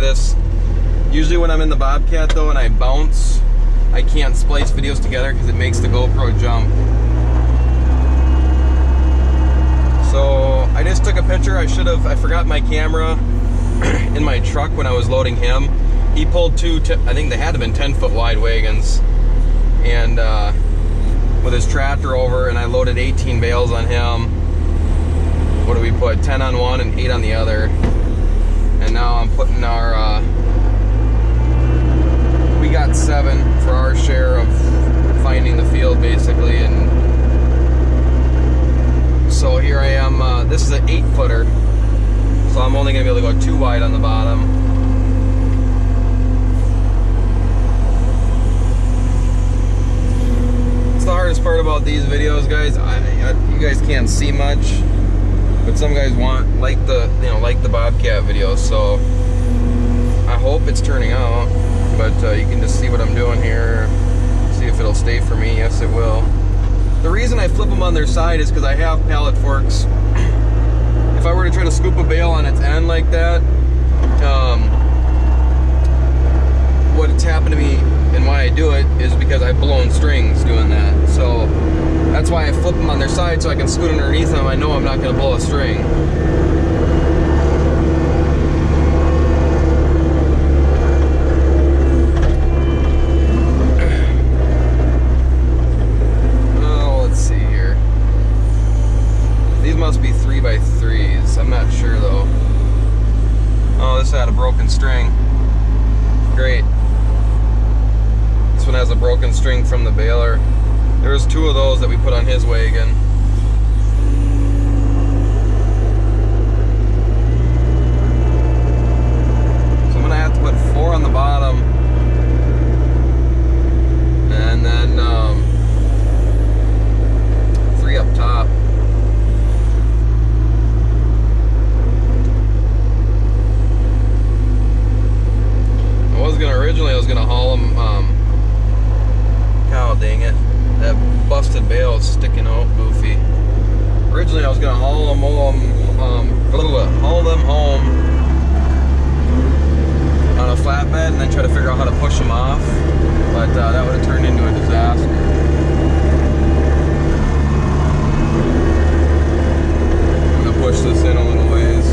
this. Usually when I'm in the Bobcat though and I bounce, I can't splice videos together because it makes the GoPro jump. So I just took a picture. I forgot my camera in my truck when I was loading him. He pulled two, I think they had to have been 10-foot wide wagons, and with his tractor over, and I loaded 18 bales on him. What do we put? 10 on one and 8 on the other. And now I'm putting our, we got 7 for our share of finding the field basically. And so here I am, this is an 8-footer. So I'm only gonna be able to go 2 wide on the bottom. It's the hardest part about these videos, guys. You guys can't see much, but some guys like the Bobcat videos, so I hope it's turning out. But you can just see what I'm doing here. See if it'll stay for me. Yes, it will. The reason I flip them on their side is because I have pallet forks. If I were to try to scoop a bale on its end like that, what's happened to me and why I do it is because I've blown strings doing that. So that's why I flip them on their side so I can scoot underneath them. I know I'm not going to blow a string. Oh, let's see here. These must be 3x3s. I'm not sure though. Oh, this had a broken string. Great. This one has a broken string from the baler. There's 2 of those that we put on his wagon. So I'm gonna have to put 4 on the bottom, and then 3 up top. Originally I was gonna haul them, God dang it, that busted bale is sticking out goofy. Originally I was gonna haul them home on a flatbed and then try to figure out how to push them off, but that would have turned into a disaster. I'm gonna push this in a little ways.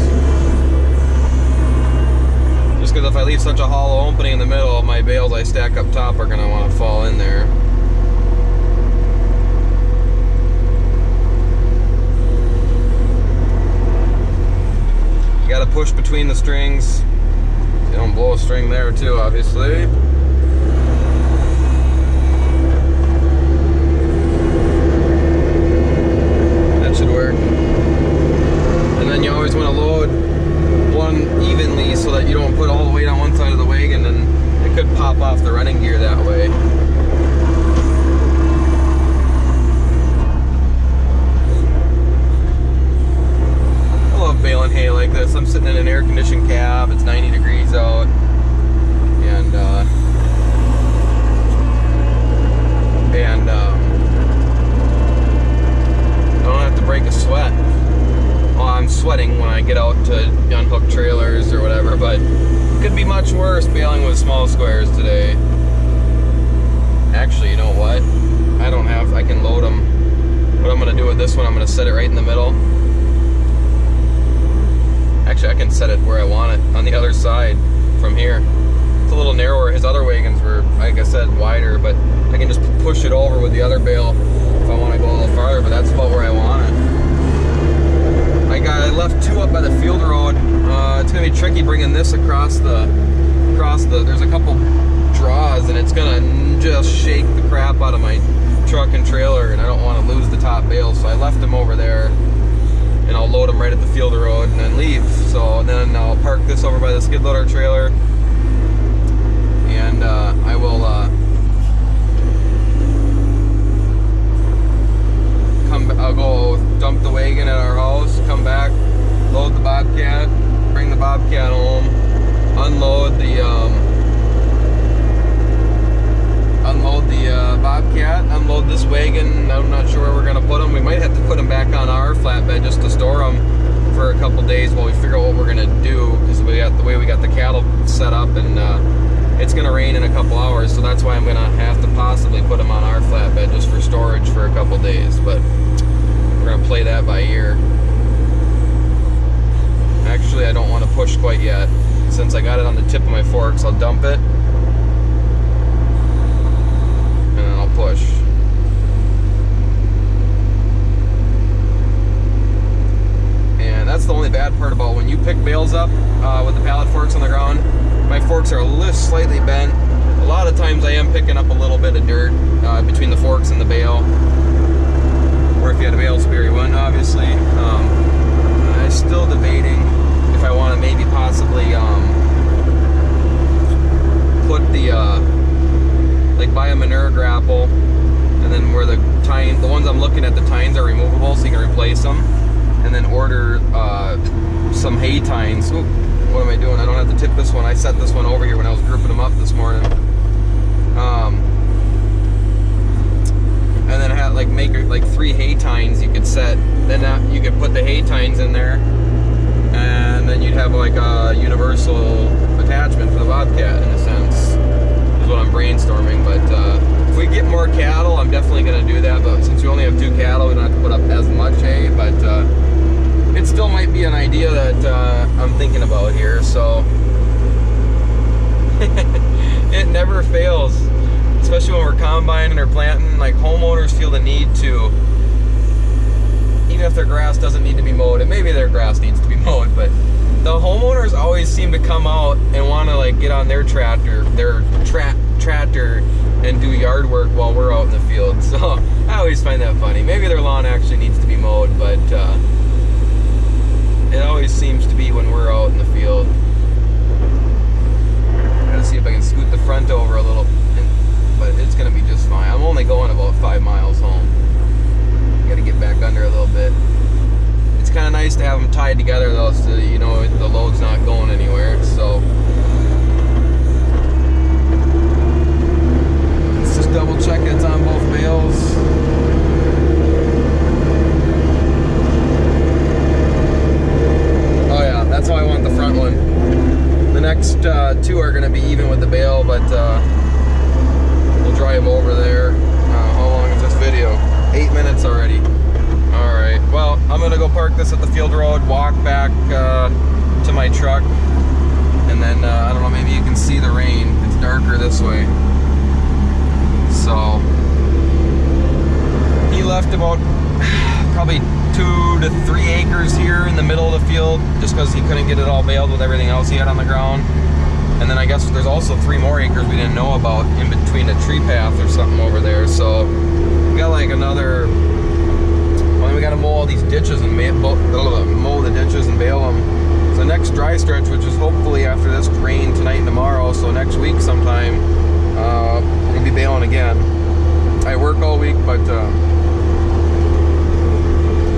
Because if I leave such a hollow opening in the middle, my bales I stack up top are going to want to fall in there. You got to push between the strings. So you don't blow a string there too, obviously. That should work. And then you always want to load one evenly so that you don't put all the weight on one side of the wagon, and it could pop off the running gear that way. I love baling hay like this. I'm sitting in an air-conditioned cab. It's 90 degrees out, and I don't have to break a sweat. Well, I'm sweating when I get out to unhook trailers or whatever, but it could be much worse baling with small squares today. Actually, you know what? I can load them. What I'm going to do with this one, I'm going to set it right in the middle. Actually, I can set it where I want it, on the other side from here. It's a little narrower. His other wagons were, like I said, wider, but I can just push it over with the other bale if I want to go a little farther, but that's about where I want it. I left 2 up by the field road. It's gonna be tricky bringing this across the. There's a couple draws, and it's gonna just shake the crap out of my truck and trailer, and I don't want to lose the top bales, so I left them over there, and I'll load them right at the field road and then leave. So then I'll park this over by the skid loader trailer, and I will I'll go dump the wagon at our house, come back, load the Bobcat, bring the Bobcat home, unload the Bobcat, unload this wagon. I'm not sure where we're gonna put them. We might have to put them back on our flatbed just to store them for a couple days while we figure out what we're gonna do, because we the way we got the cattle set up, and it's gonna rain in a couple hours, so that's why I'm gonna have to possibly put them on our flatbed just for storage for a couple days. But we're gonna play that by ear. Actually, I don't want to push quite yet. Since I got it on the tip of my forks, I'll dump it and then I'll push. And that's the only bad part about when you pick bales up with the pallet forks on the ground. My forks are slightly bent. A lot of times I am picking up a little bit of dirt between the forks and the bale. Or if you had a bale spear, you wouldn't, obviously. I'm still debating if I want to maybe possibly put the like buy a manure grapple, and then where the ones I'm looking at, the tines are removable, so you can replace them, and then order some hay tines. Ooh, what am I doing? I don't have to tip this one. I set this one over here when I was grouping them up this morning. And then I had make like 3 hay tines you could set. Then you could put the hay tines in there, and then you'd have like a universal attachment for the Bobcat in a sense. Is what I'm brainstorming. But if we get more cattle, I'm definitely going to do that. But since we only have 2 cattle, we don't have to put up as much hay. But it still might be an idea that I'm thinking about here. So it never fails. Especially when we're combining or planting, like homeowners feel the need to, even if their grass doesn't need to be mowed, and maybe their grass needs to be mowed, but the homeowners always seem to come out and want to like get on their tractor and do yard work while we're out in the field. So I always find that funny. Maybe their lawn actually needs to be mowed, but it always seems to be when we're out in the field. Gotta see if I can scoot the front over a little. But it's going to be just fine. I'm only going about 5 miles home. Got to get back under a little bit. It's kind of nice to have them tied together though, so that, you know, the load's not going anywhere. So let's just double check it's on both bales. Oh yeah, that's how I want the front one. The next 2 are going to be even with the bale, but drive over there. How long is this video? 8 minutes already. Alright, well, I'm gonna go park this at the field road, walk back to my truck, and then I don't know, maybe you can see the rain. It's darker this way. So he left about probably 2 to 3 acres here in the middle of the field, just because he couldn't get it all baled with everything else he had on the ground. And then I guess there's also 3 more acres we didn't know about in between a tree path or something over there. So we got like another, well, we got to mow all these ditches and mow the ditches and bale them. So next dry stretch, which is hopefully after this rain tonight and tomorrow, so next week sometime, we're going to be baling again. I work all week, but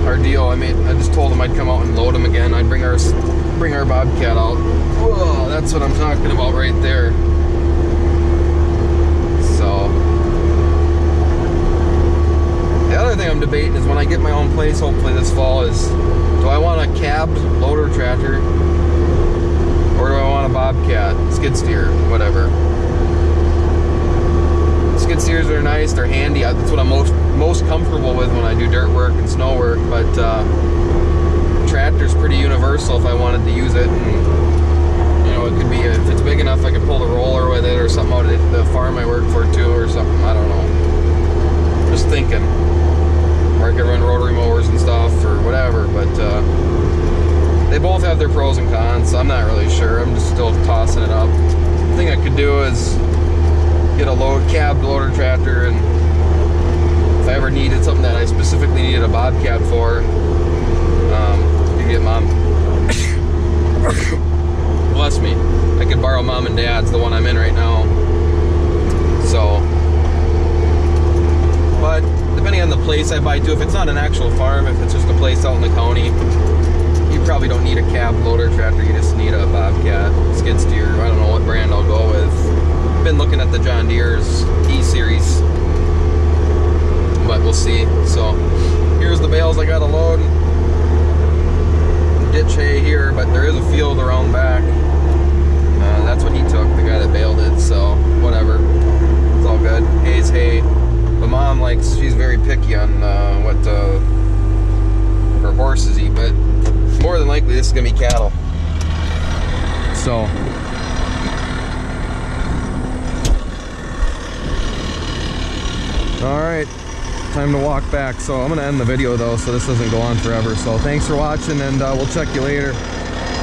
our deal, I just told him I'd come out and load them again. I'd bring our Bobcat out. Whoa, that's what I'm talking about right there. So the other thing I'm debating is when I get my own place, hopefully this fall, is do I want a cabbed loader tractor or do I want a Bobcat skid steer, whatever. Skid steers are nice, they're handy. That's what I'm most comfortable with when I do dirt work and snow work, but tractor's pretty universal if I wanted to use it. And you know, it could be, if it's big enough, I could pull the roller with it or something out at the farm I work for too, or something. I don't know, just thinking. Or I could run rotary mowers and stuff or whatever, but they both have their pros and cons, so I'm not really sure. I'm just still tossing it up. The thing I could do is get a cab loader tractor, and if I ever needed something that I specifically needed a Bobcat for, you get Mom. Bless me. I could borrow Mom and Dad's, the one I'm in right now. So, but depending on the place I buy too, if it's not an actual farm, if it's just a place out in the county, you probably don't need a cab loader tractor. You just need a Bobcat skid steer. I don't know what brand I'll go with. I've been looking at the John Deere's E-Series, but we'll see. So here's the bales I gotta load. Ditch hay here, but there is a field around back. guy that baled it, so whatever. It's all good. Hay's hay. But Mom she's very picky on what her horses eat, but more than likely this is gonna be cattle. So all right, time to walk back. So I'm gonna end the video though, so this doesn't go on forever. So thanks for watching, and we'll check you later.